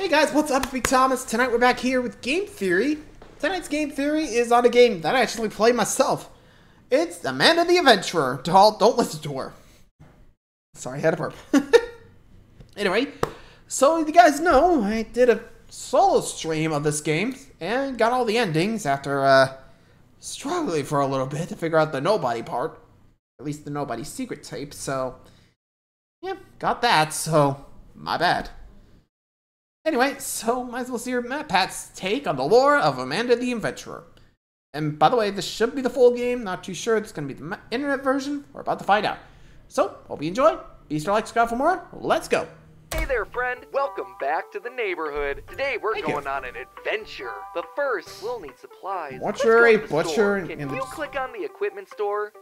Hey guys, what's up? It's me, Thomas. Tonight we're back here with Game Theory. Tonight's Game Theory is on a game that I actually play myself. It's Amanda the Adventurer. Don't listen to her. Sorry, I had a burp. Anyway, so you guys know I did a solo stream of this game and got all the endings after struggling for a little bit to figure out the nobody part. At least the nobody secret tape, so yeah, got that, so my bad. Anyway, so might as well see Matt Pat's take on the lore of Amanda the Adventurer. And by the way, this should be the full game. Not too sure. It's going to be the internet version. We're about to find out. So, hope you enjoy. Be sure to like, subscribe for more. Let's go. Hey there, friend. Welcome back to the neighborhood. Today we're going on an adventure. But first, we'll need supplies. Butcher, Can you click on the equipment store?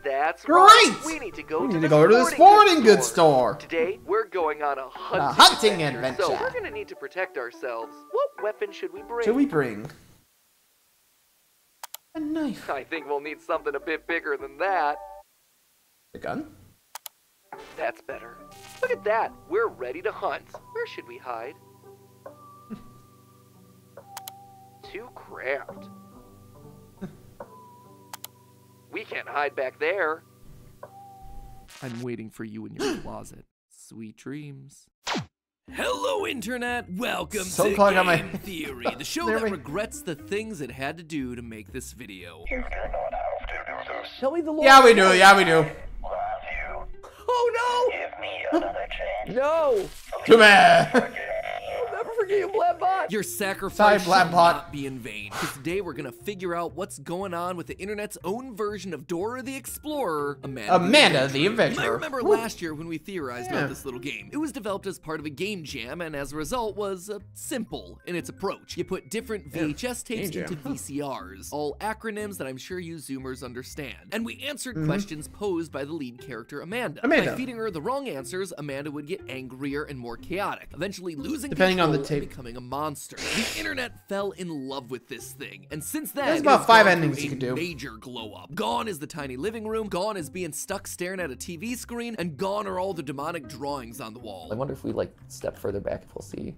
That's right. We need to go to the sporting goods store. Today, we're going on a hunting adventure. So we're going to need to protect ourselves. What weapon should we bring? A knife. I think we'll need something a bit bigger than that. A gun? That's better. Look at that. We're ready to hunt. Where should we hide? Too cramped. We can't hide back there. I'm waiting for you in your closet. Sweet dreams. Hello, Internet! Welcome to Game Theory, the show that regrets the things it had to do to make this video. Tell me the Lord. Yeah, we do. Oh, no! Give me another chance. No! Come here! I'll never forget you, Blabbot! Your sacrifice shall not be in vain. Because today we're gonna figure out what's going on with the internet's own version of Dora the Explorer, Amanda the Adventurer. I remember last year when we theorized about this little game. It was developed as part of a game jam, and as a result was simple in its approach. You put different VHS tapes into VCRs, all acronyms that I'm sure you Zoomers understand. And we answered questions posed by the lead character, Amanda. By feeding her the wrong answers, Amanda would get angrier and more chaotic, eventually losing control on the tape, becoming a monster. The internet fell in love with this thing, and since then, there's about 5 endings you can do. Major glow up. Gone is the tiny living room, gone is being stuck staring at a TV screen, and gone are all the demonic drawings on the wall. I wonder if we like step further back if we'll see.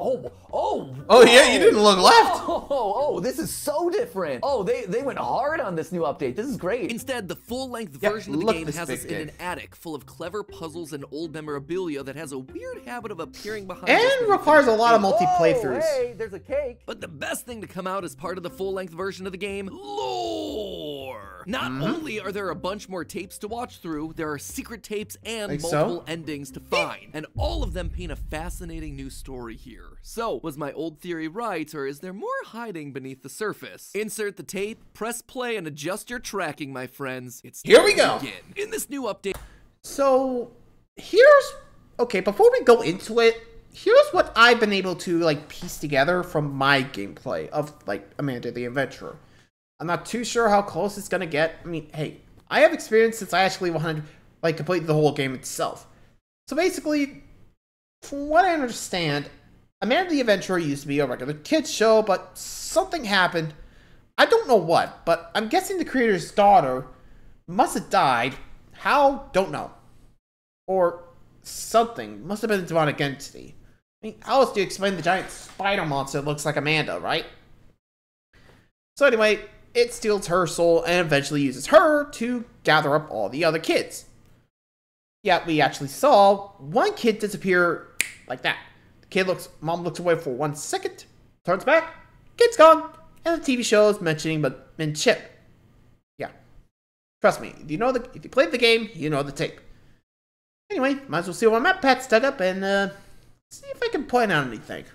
Oh yeah, you didn't look left. Oh, this is so different. Oh, they went hard on this new update. This is great. Instead, the full-length version of the game has us in an attic full of clever puzzles and old memorabilia that has a weird habit of appearing behind us. And requires a lot of multi-playthroughs. Hey, there's a cake. But the best thing to come out as part of the full-length version of the game, lore. Not only are there a bunch more tapes to watch through, there are secret tapes and multiple endings to find. And all of them paint a fascinating new story here. So, was my old theory right, or is there more hiding beneath the surface? Insert the tape, press play, and adjust your tracking, my friends. It's here we go. Begin. In this new update. So, before we go into it, here's what I've been able to piece together from my gameplay of Amanda the Adventurer. I'm not too sure how close it's gonna get. I mean, hey, I have experience since I actually completed the whole game itself. So basically, from what I understand, Amanda the Adventurer used to be a regular kids show, but something happened. I don't know what, but I'm guessing the creator's daughter must have died. How? Don't know. Or something. Must have been a demonic entity. I mean, how else do you explain the giant spider monster that looks like Amanda, right? So anyway, it steals her soul and eventually uses her to gather up all the other kids. Yeah, we actually saw one kid disappear like that. Mom looks away for 1 second, turns back, kid's gone, and the TV show is mentioning Chip. Yeah. Trust me, if you played the game, you know the tape. Anyway, might as well see what Matt Pat's dug up and see if I can point out anything.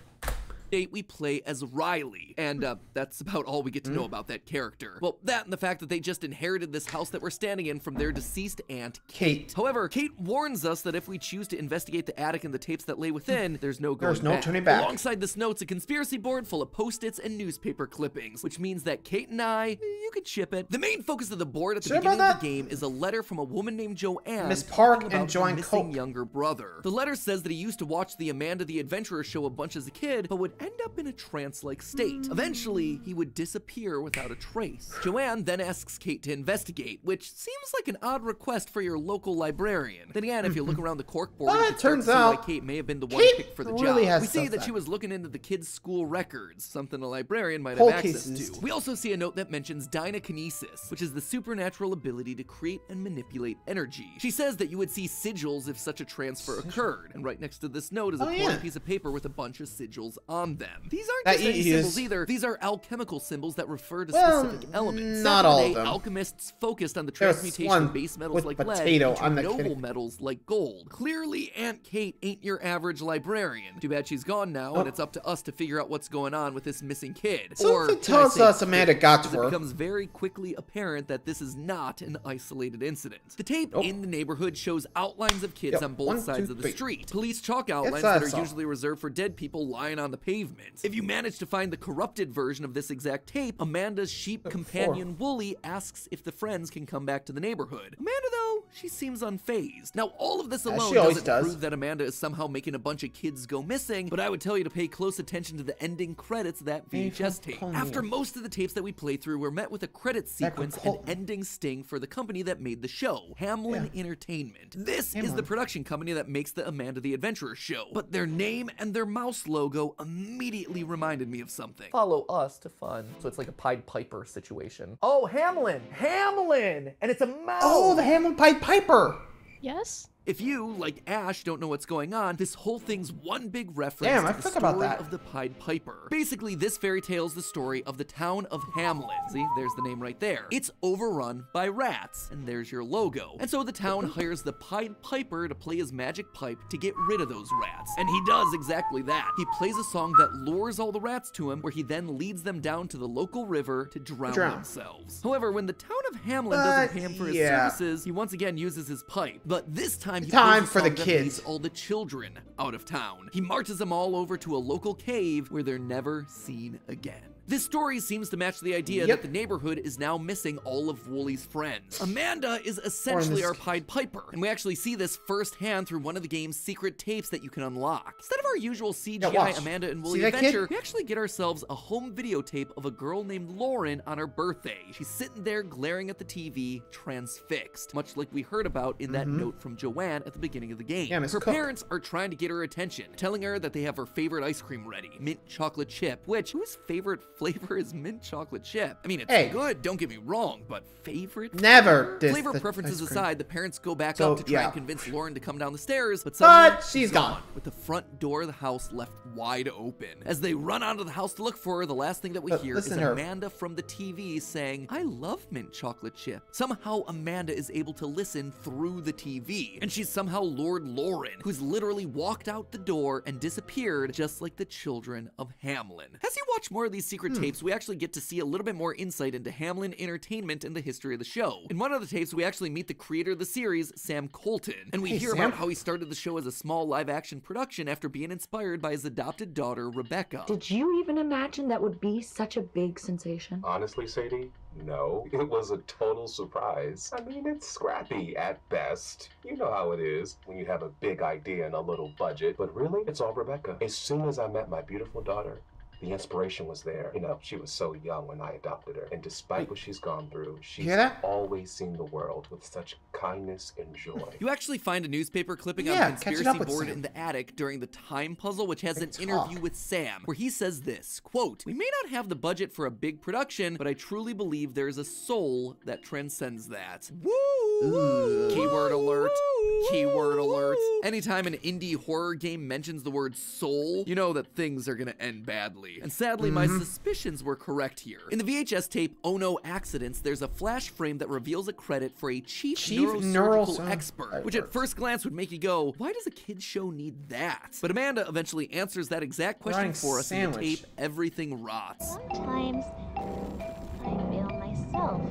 We play as Riley, and that's about all we get to know about that character. Well, that and the fact that they just inherited this house that we're standing in from their deceased aunt, Kate. However, Kate warns us that if we choose to investigate the attic and the tapes that lay within, there's no turning back. Alongside this note's a conspiracy board full of post-its and newspaper clippings, which means that Kate and I, you could ship it. The main focus of the board at the beginning of the game is a letter from a woman named Joanne, Miss Park and Joanne missing younger brother. The letter says that he used to watch the Amanda the Adventurer show a bunch as a kid, but would end up in a trance-like state. Eventually, he would disappear without a trace. Joanne then asks Kate to investigate, which seems like an odd request for your local librarian. Then again, if you look around the corkboard, you can turns start to see out why Kate may have been the one picked for the really job. We see that she was looking into the kids' school records, something a librarian might have access to. We also see a note that mentions dynakinesis, which is the supernatural ability to create and manipulate energy. She says that you would see sigils if such a transfer occurred, and right next to this note is a torn piece of paper with a bunch of sigils on them. These aren't just any symbols either. These are alchemical symbols that refer to specific elements. Not all of them. Alchemists focused on the transmutation of base metals like lead into noble metals like gold. Clearly, Aunt Kate ain't your average librarian. Too bad she's gone now, and it's up to us to figure out what's going on with this missing kid. Something tells us Amanda got to her. It becomes very quickly apparent that this is not an isolated incident. The tape in the neighborhood shows outlines of kids on both sides of the street. Police chalk outlines that are usually reserved for dead people lying on the pavement. If you manage to find the corrupted version of this exact tape, Amanda's sheep companion Wooly asks if the friends can come back to the neighborhood. Amanda, though, she seems unfazed. Now, all of this alone doesn't prove that Amanda is somehow making a bunch of kids go missing, but I would tell you to pay close attention to the ending credits of that VHS tape. After most of the tapes that we play through, we're met with a credit sequence and ending sting for the company that made the show, Hamlin Entertainment. This is the production company that makes the Amanda the Adventurer show, but their name and their mouse logo immediately reminded me of something. Follow us to fun. So it's like a Pied Piper situation. Oh, Hamlin! Hamlin! And it's a mouse! Oh, the Hamlin Pied Piper! Yes? If you, like Ash, don't know what's going on, this whole thing's one big reference to the story of the Pied Piper. Basically, this fairy tale is the story of the town of Hamlin. See, there's the name right there. It's overrun by rats, and there's your logo. And so the town hires the Pied Piper to play his magic pipe to get rid of those rats. And he does exactly that. He plays a song that lures all the rats to him, where he then leads them down to the local river to drown themselves. However, when the town of Hamlin doesn't pay him for his services, he once again uses his pipe. But this time, he plays for the kids. All the children out of town. He marches them all over to a local cave where they're never seen again. This story seems to match the idea that the neighborhood is now missing all of Wooly's friends. Amanda is essentially our Pied Piper, and we actually see this firsthand through one of the game's secret tapes that you can unlock. Instead of our usual CGI Amanda and Wooly adventure, we actually get ourselves a home videotape of a girl named Lauren on her birthday. She's sitting there glaring at the TV, transfixed, much like we heard about in that note from Joanne at the beginning of the game. Her parents are trying to get her attention, telling her that they have her favorite ice cream ready, mint chocolate chip, which, whose favorite flavor is mint chocolate chip? I mean, it's good, don't get me wrong, but favorite? Never. Flavor preferences aside, the parents go back up to try and convince Lauren to come down the stairs, but she's gone. With the front door of the house left wide open. As they run out of the house to look for her, the last thing that we hear is Amanda from the TV saying, "I love mint chocolate chip." Somehow Amanda is able to listen through the TV, and she's somehow lured Lauren, who's literally walked out the door and disappeared just like the children of Hamlin. As you watch more of these secret tapes, we actually get to see a little bit more insight into Hamlin Entertainment and the history of the show. In one of the tapes, we actually meet the creator of the series, Sam Colton, and we hear about how he started the show as a small live-action production after being inspired by his adopted daughter, Rebecca. Did you even imagine that would be such a big sensation? Honestly, Sadie, no. It was a total surprise. I mean, it's scrappy at best. You know how it is when you have a big idea and a little budget. But really, it's all Rebecca. As soon as I met my beautiful daughter, the inspiration was there. You know, she was so young when I adopted her. And despite what she's gone through, she's always seen the world with such kindness and joy. You actually find a newspaper clipping on the conspiracy board in the attic during the time puzzle, which has an interview with Sam, where he says this, quote, "We may not have the budget for a big production, but I truly believe there is a soul that transcends that." Woo! Keyword alert. Keyword alert. Anytime an indie horror game mentions the word soul, you know that things are gonna end badly. And sadly, my suspicions were correct here. In the VHS tape, Oh No Accidents, there's a flash frame that reveals a credit for a chief neurosurgical expert, which at first glance would make you go, why does a kid's show need that? But Amanda eventually answers that exact question for us in the tape, Everything Rots. Sometimes I feel myself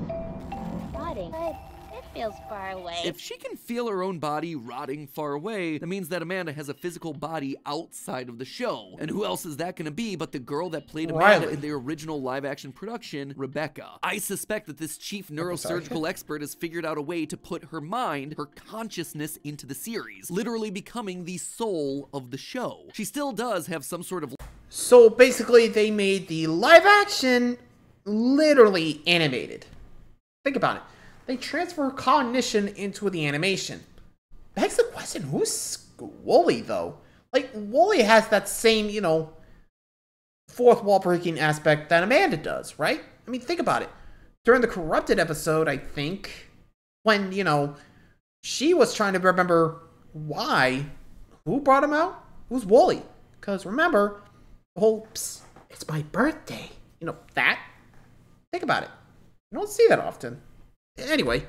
rotting, but it feels far away. If she can feel her own body rotting far away, that means that Amanda has a physical body outside of the show. And who else is that going to be but the girl that played Amanda in the original live-action production, Rebecca? I suspect that this chief neurosurgical expert has figured out a way to put her mind, her consciousness into the series, literally becoming the soul of the show. She still does have some sort of So basically, they made the live action literally animated. Think about it. They transfer cognition into the animation. Begs the question, who's Wooly, though? Like, Wooly has that same, you know, fourth wall breaking aspect that Amanda does, right? I mean, think about it. During the Corrupted episode, I think, when, you know, she was trying to remember why, who brought him out? Who's Wooly? Because remember, the whole, psst, it's my birthday. You know, that. Think about it. You don't see that often. Anyway.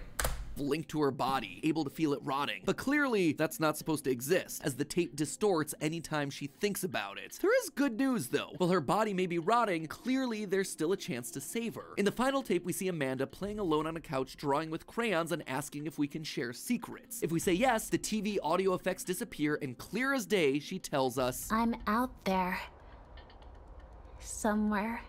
Linked to her body, able to feel it rotting. But clearly, that's not supposed to exist, as the tape distorts anytime she thinks about it. There is good news, though. While her body may be rotting, clearly there's still a chance to save her. In the final tape, we see Amanda playing alone on a couch, drawing with crayons and asking if we can share secrets. If we say yes, the TV audio effects disappear, and clear as day, she tells us, I'm out there. Somewhere.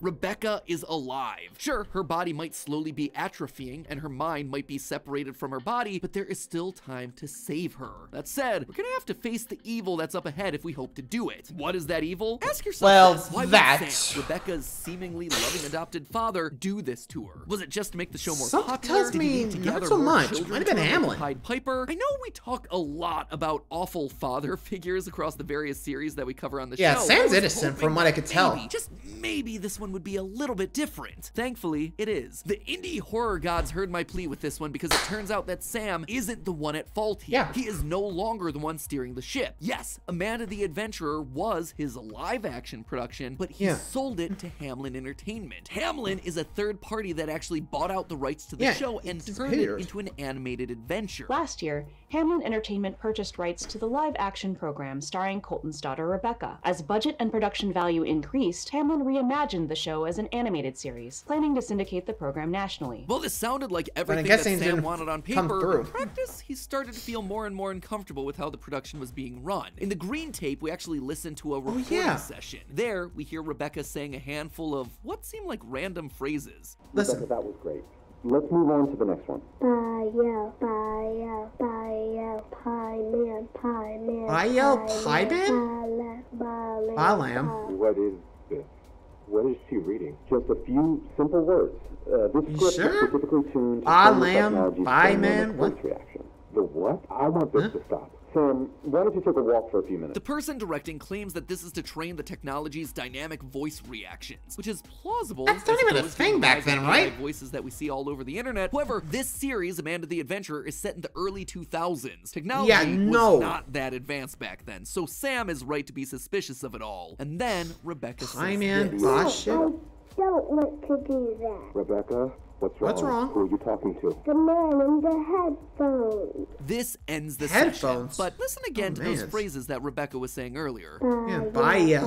Rebecca is alive. Sure, her body might slowly be atrophying and her mind might be separated from her body, but there is still time to save her. That said, we're gonna have to face the evil that's up ahead if we hope to do it. What is that evil? Ask yourself well, this. Why would Sam, Rebecca's seemingly loving adopted father, do this to her? Was it just to make the show more popular? Tells me Did he need to not gather so more much. children Might have been to Hamlin. Pied Piper? I know we talk a lot about awful father figures across the various series that we cover on the show. Yeah, Sam's innocent from what I could tell. Just maybe this one would be a little bit different. Thankfully, it is. The indie horror gods heard my plea with this one because it turns out that Sam isn't the one at fault here. Yeah. He is no longer the one steering the ship. Yes, Amanda the Adventurer was his live-action production, but he sold it to Hamlin Entertainment. Hamlin is a third party that actually bought out the rights to the show and turned it into an animated adventure. Last year, Hamlin Entertainment purchased rights to the live-action program starring Colton's daughter Rebecca. As budget and production value increased, Hamlin reimagined the show as an animated series, planning to syndicate the program nationally. Well, this sounded like everything that Sam wanted on paper. In practice, he started to feel more and more uncomfortable with how the production was being run. In the green tape, we actually listened to a recording session. There, we hear Rebecca saying a handful of what seemed like random phrases. Listen. Rebecca, that was great. Let's move on to the next one. Pie man. Pie man? Lamb. What is this? What is she reading? Just a few simple words. This script is specifically tuned to Lamb, pie man, what? Reaction. The what? I want this to stop. Sam, why don't you take a walk for a few minutes? The person directing claims that this is to train the technology's dynamic voice reactions, which is plausible. That's not even a thing back then, right? Voices that we see all over the internet. However, this series, Amanda the Adventurer, is set in the early 2000s. Technology was not that advanced back then, so Sam is right to be suspicious of it all. And then Rebecca says this. Don't want to do that. Rebecca? What's wrong? Who are you talking to? The man in the headphones. This ends the session. But listen again to those phrases that Rebecca was saying earlier. Pie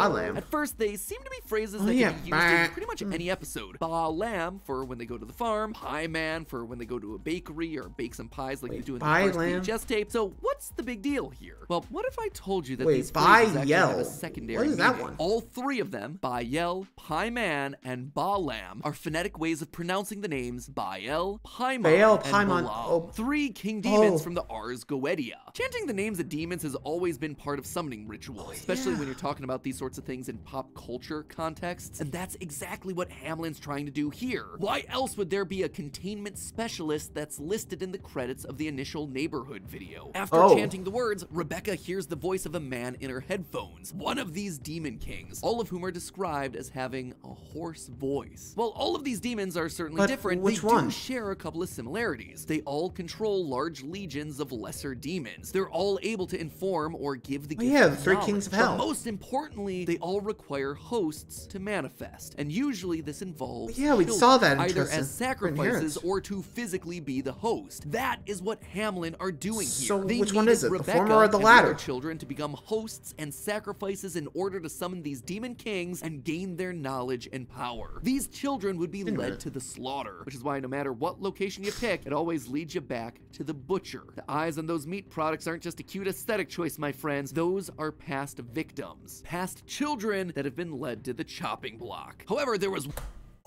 lamb. At first, they seem to be phrases that can be used in pretty much any episode. Ba lamb for when they go to the farm. Pie man for when they go to a bakery or bake some pies like you do in the first VHS tape. So what's the big deal here? Well, what if I told you that these phrases actually have a secondary meaning? That one? All three of them, Bael, Pie Man, and Ba Lamb, are phonetic ways of pronouncing the names Bael, Paimon, and Balam. Three king demons from the Ars Goetia. Chanting the names of demons has always been part of summoning rituals, especially when you're talking about these sorts of things in pop culture contexts, and that's exactly what Hamlin's trying to do here. Why else would there be a containment specialist that's listed in the credits of the initial Neighborhood video? After chanting the words, Rebecca hears the voice of a man in her headphones, one of these demon kings, all of whom are described as having a hoarse voice. While all of these demons are certainly different, they do share a couple of similarities. They all control large legions of lesser demons. They're all able to inform or give the gift of the three kings of hell. But most importantly, they all require hosts to manifest, and usually this involves we saw that either as sacrifices or to physically be the host. That is what Hamlin are doing here. So they which one is it, Rebecca the former or the and latter? Their children to become hosts and sacrifices in order to summon these demon kings and gain their knowledge and power. These children would be led to the slaughter, which is why no matter what location you pick, it always leads you back to the butcher. The eyes on those meat products aren't just a cute aesthetic choice, my friends. Those are past victims, past children that have been led to the chopping block. However, there was...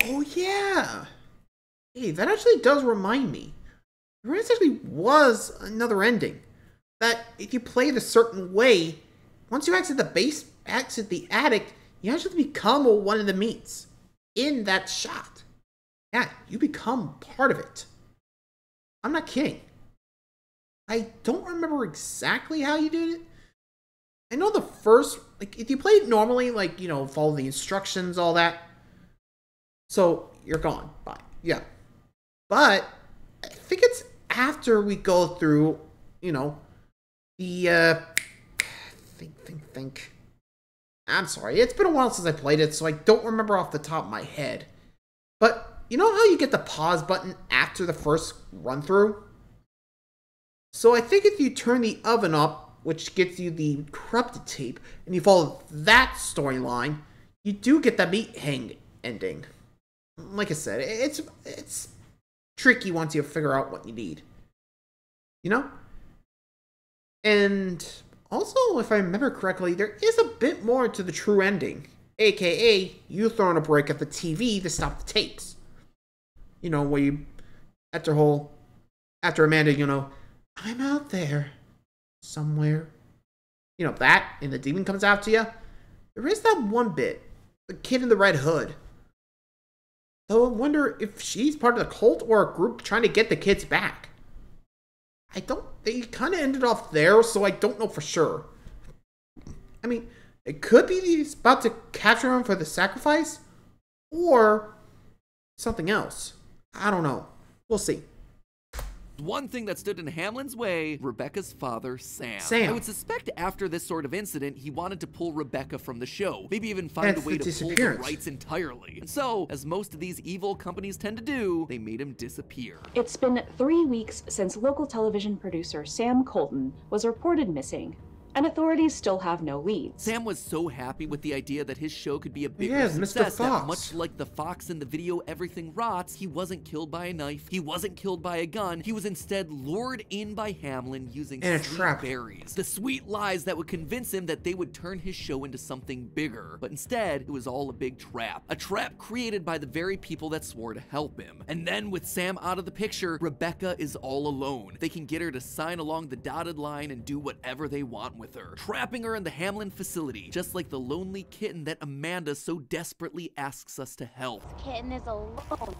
Oh yeah! Hey, that actually does remind me. there actually was another ending. That if you play it a certain way, once you exit the attic, you actually become one of the meats in that shot. Yeah, you become part of it. I'm not kidding. I don't remember exactly how you did it. I know the first, like, if you play it normally, like, you know, follow the instructions, all that. So, you're gone. Bye. Yeah. But, I think it's after we go through, you know, the, think. I'm sorry. It's been a while since I played it, so I don't remember off the top of my head. But, you know how you get the pause button after the first run-through? So I think if you turn the oven up, which gets you the corrupted tape, and you follow that storyline, you do get the meat hang ending. Like I said, it's tricky once you figure out what you need. You know? And also, if I remember correctly, there is a bit more to the true ending. AKA, you throwing a break at the TV to stop the tapes. You know, where you, after Amanda, you know, I'm out there somewhere. You know, that, and the demon comes out to you. There is that one bit, the kid in the red hood. Though I wonder if she's part of the cult or a group trying to get the kids back. They kind of ended off there, so I don't know for sure. I mean, it could be he's about to capture him for the sacrifice, or something else. I don't know. We'll see. One thing that stood in Hamlin's way, Rebecca's father, Sam. I would suspect after this sort of incident, he wanted to pull Rebecca from the show. Maybe even find a way to pull the rights entirely. And so, as most of these evil companies tend to do, they made him disappear. It's been 3 weeks since local television producer Sam Colton was reported missing, and authorities still have no leads. Sam was so happy with the idea that his show could be a bigger success that much like the fox in the video Everything Rots, he wasn't killed by a knife, he wasn't killed by a gun, he was instead lured in by Hamlin using sweet berries. The sweet lies that would convince him that they would turn his show into something bigger. But instead, it was all a big trap. A trap created by the very people that swore to help him. And then with Sam out of the picture, Rebecca is all alone. They can get her to sign along the dotted line and do whatever they want with her, trapping her in the Hamlin facility, just like the lonely kitten that Amanda so desperately asks us to help. This kitten is alone.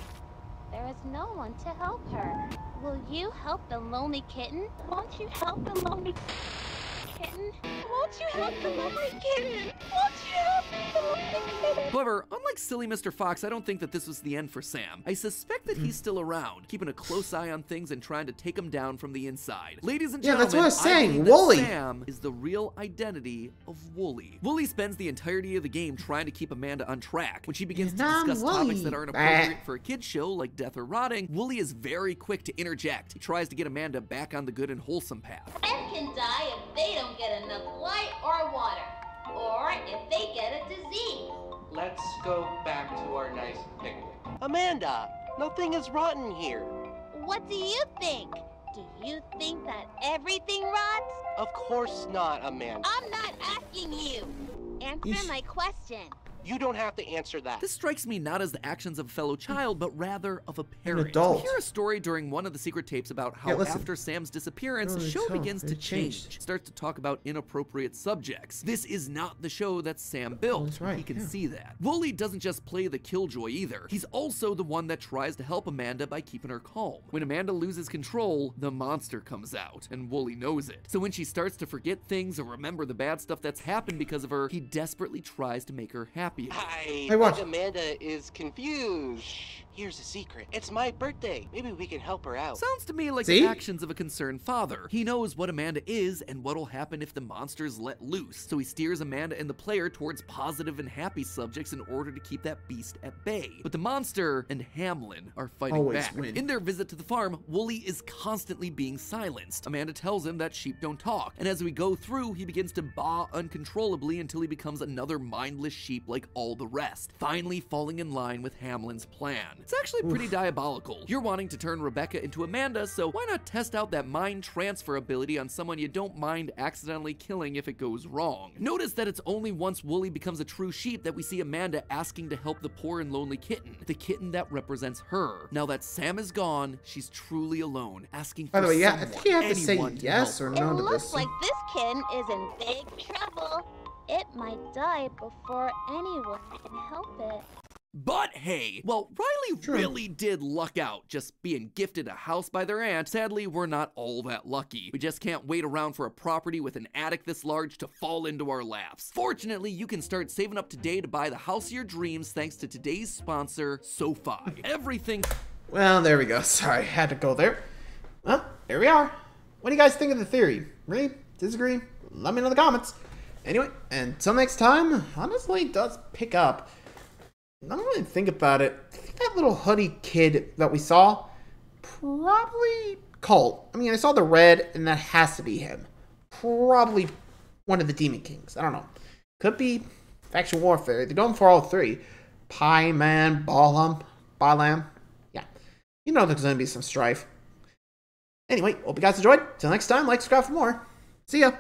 There is no one to help her. Will you help the lonely kitten? Won't you help the lonely kitten? Won't you help the lonely kitten? Won't you help the lonely kitten? However, unlike silly Mr. Fox, I don't think that this was the end for Sam. I suspect that he's still around, keeping a close eye on things and trying to take them down from the inside. Ladies and gentlemen, that's what I was saying, Wooly. Sam is the real identity of Wooly. Wooly spends the entirety of the game trying to keep Amanda on track. When she begins to discuss topics that aren't appropriate for a kid's show, like death or rotting, Wooly is very quick to interject. He tries to get Amanda back on the good and wholesome path. Men can die if they don't get enough light or water, or if they get a disease. Let's go back to our nice picnic. Amanda, nothing is rotten here. What do you think? Do you think that everything rots? Of course not, Amanda. I'm not asking you. Answer my question. You don't have to answer that. This strikes me not as the actions of a fellow child, but rather of a parent. An adult. We hear a story during one of the secret tapes about how after Sam's disappearance, the show begins to change. It starts to talk about inappropriate subjects. This is not the show that Sam built. That's right, He can see that. Wooly doesn't just play the killjoy either. He's also the one that tries to help Amanda by keeping her calm. When Amanda loses control, the monster comes out, and Wooly knows it. So when she starts to forget things or remember the bad stuff that's happened because of her, he desperately tries to make her happy. I think Amanda is confused. Here's a secret. It's my birthday. Maybe we can help her out. Sounds to me like the actions of a concerned father. He knows what Amanda is and what'll happen if the monster's let loose. So he steers Amanda and the player towards positive and happy subjects in order to keep that beast at bay. But the monster and Hamlin are fighting back. In their visit to the farm, Wooly is constantly being silenced. Amanda tells him that sheep don't talk. And as we go through, he begins to baa uncontrollably until he becomes another mindless sheep like all the rest, finally falling in line with Hamlin's plan. It's actually pretty diabolical. You're wanting to turn Rebecca into Amanda, so why not test out that mind transfer ability on someone you don't mind accidentally killing if it goes wrong? Notice that it's only once Wooly becomes a true sheep that we see Amanda asking to help the poor and lonely kitten, the kitten that represents her. Now that Sam is gone, she's truly alone, asking for By the way, yeah, I someone, think you have to say anyone to yes help or her. no It to looks this. like this kitten is in big trouble. It might die before anyone can help it. But hey, well, Riley really did luck out just being gifted a house by their aunt. Sadly, we're not all that lucky. We just can't wait around for a property with an attic this large to fall into our laps. Fortunately, you can start saving up today to buy the house of your dreams thanks to today's sponsor, SoFi. Everything... Well, there we go. Sorry, had to go there. Well, there we are. What do you guys think of the theory? Agree? Disagree? Let me know in the comments. Anyway, until next time, honestly, it does pick up. Now that I think about it, I think that little hoodie kid that we saw, probably Colt. I mean, I saw the red, and that has to be him. Probably one of the Demon Kings. I don't know. Could be Faction Warfare. They're going for all three. Pie Man, Balam. Yeah. You know there's going to be some strife. Anyway, hope you guys enjoyed. Till next time, like, subscribe for more. See ya.